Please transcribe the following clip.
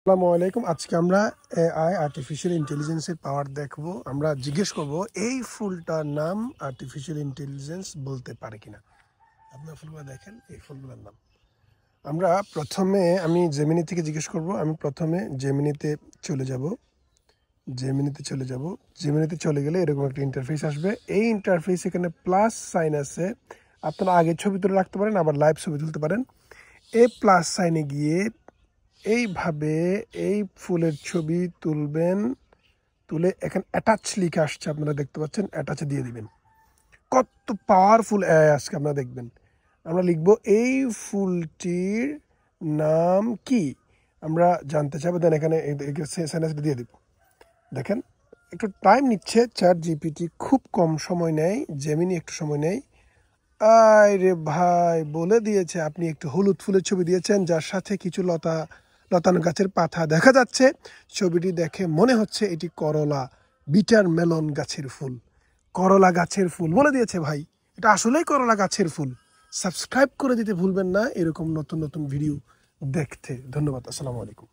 আসসালামু আলাইকুম। আজকে আমরা এআই আর্টিফিশিয়াল ইন্টেলিজেন্সের পাওয়ার দেখব। আমরা জিজ্ঞেস করব এই ফুলটার নাম আর্টিফিশিয়াল ইন্টেলিজেন্স বলতে পারে কিনা। আপনার ফুলগুলো দেখেন, এই ফুলগুলোর নাম আমরা প্রথমে আমি জেমিনি থেকে জিজ্ঞেস করব। আমি প্রথমে জেমিনিতে চলে যাব। জেমিনিতে চলে গেলে এরকম একটা ইন্টারফেস আসবে। এই ইন্টারফেস এখানে প্লাস সাইন আছে। আপনারা আগে ছবি তুলে রাখতে পারেন, আবার লাইভ ছবি তুলতে পারেন। এই প্লাস সাইনে গিয়ে এইভাবে এই ফুলের ছবি তুলবেন, তুলে এখানে অ্যাটাচ লিখে আসছে, আপনারা দেখতে পাচ্ছেন, অ্যাটাচে দিয়ে দিবেন। কত পাওয়ারফুল এআই আজকে আপনারা দেখবেন। আমরা লিখব এই ফুলটির নাম কি, আমরা জানতে চাইবো। দেন এখানে সেন্টেন্সটা দিয়ে দিব। দেখেন একটু টাইম নিচ্ছে চ্যাট জিপিটি, খুব কম সময় নেয়, জেমিনি একটু সময় নেয়। আরে ভাই বলে দিয়েছে, আপনি একটু হলুদ ফুলের ছবি দিয়েছেন যার সাথে কিছু লতানো গাছের পাতা দেখা যাচ্ছে। ছবিটি দেখে মনে হচ্ছে এটি করলা, বিটার মেলন গাছের ফুল, করলা গাছের ফুল বলে দিয়েছে। ভাই এটা আসলেই করলা গাছের ফুল। সাবস্ক্রাইব করে দিতে ভুলবেন না এরকম নতুন নতুন ভিডিও দেখতে। ধন্যবাদ। আসসালামু আলাইকুম।